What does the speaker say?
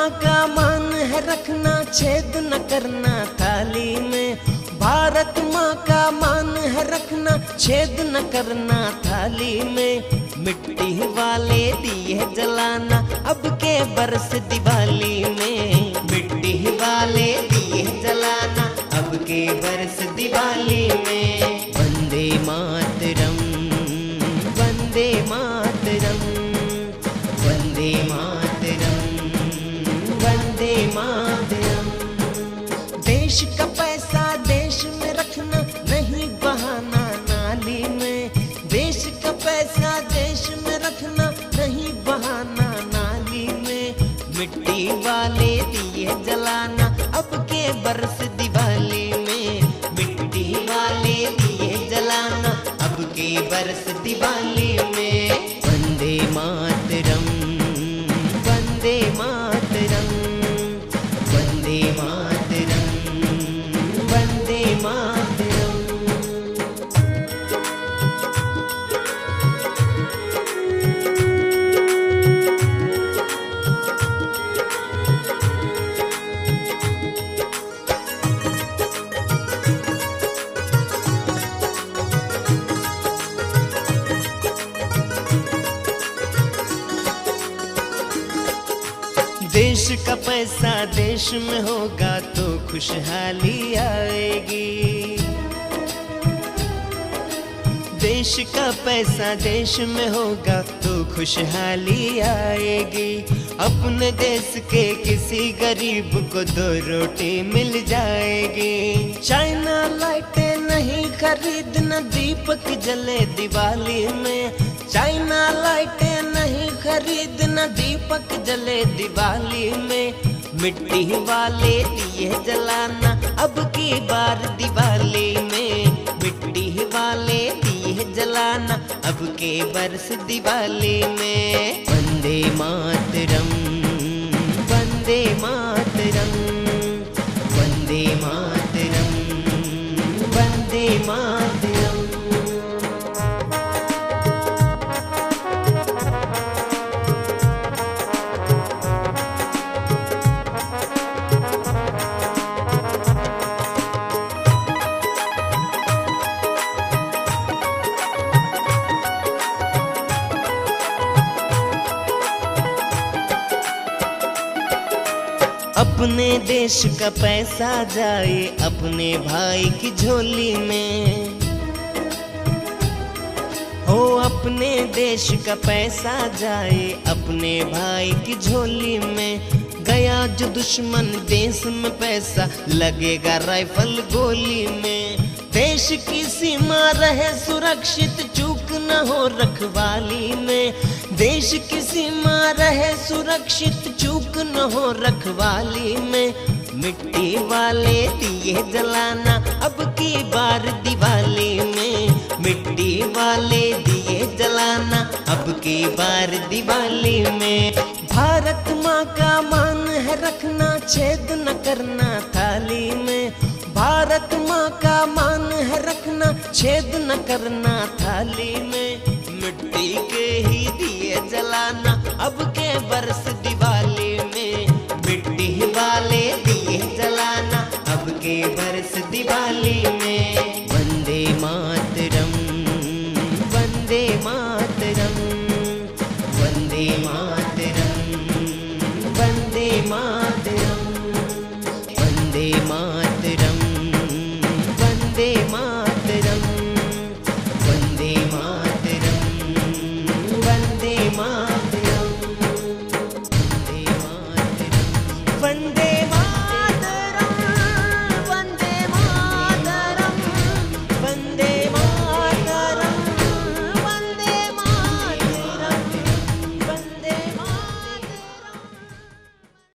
माँ का मान है रखना, छेद न करना थाली में। भारत माँ का मान है रखना, छेद न करना थाली में। मिट्टी वाले दिए जलाना अब के बरस दिवाली में। मिट्टी वाले दिए जलाना अब के बरस दिवाली में। वंदे मातरम, वंदे मातरम, वंदे मातरम, वंदे मातरम। देश का पैसा देश में रखना, नहीं बहाना नाली में। देश का पैसा देश में रखना, नहीं बहाना नाली में। मिट्टी वाले दिए जलाना अब के बरस दिवाली में। मिट्टी वाले दिए जलाना अब के बरस दिवाली में। वंदे मातरम, वंदे मातरम, वंदे मातरम, वंदे मातरम। देश का पैसा देश में होगा तो खुशहाली आएगी। देश का पैसा देश में होगा तो खुशहाली आएगी। अपने देश के किसी गरीब को 2 रोटी मिल जाएगी। चाइना लाइटें नहीं खरीदना, दीपक जले दिवाली में। चाइना लाइटें नहीं खरीदना, दीपक जले दिवाली में। मिट्टी वाले दिए जलाना अब की बार दिवाली में। मिट्टी वाले दिए जलाना अब के बरस दिवाली में। वंदे मातरम, वंदे मातरम, वंदे मातरम, वंदे मातरम। अपने देश का पैसा जाए अपने भाई की झोली में। हो अपने देश का पैसा जाए अपने भाई की झोली में। गया जो दुश्मन देश में पैसा लगेगा राइफल गोली में। देश की सीमा रहे सुरक्षित, चूक न हो रखवाली में। देश की सीमा रहे सुरक्षित, चूक न हो रखवाली में। मिट्टी वाले दिए जलाना अब की बार दिवाली में। मिट्टी वाले दिए जलाना अब की बार दिवाली में। भारत माँ का मान है रखना, छेद न करना थाली में। भारत माँ का मान है रखना, छेद न करना थाली में। मिट्टी के ही दिए जलाना अब के बरस दिवाली में। मिट्टी वाले दिए जलाना अब के बरस दिवाली में। वंदे मातरम, वंदे मातरम, वंदे मातरम, वंदे मातरम, वंदे मातरम, वंदे मातरम।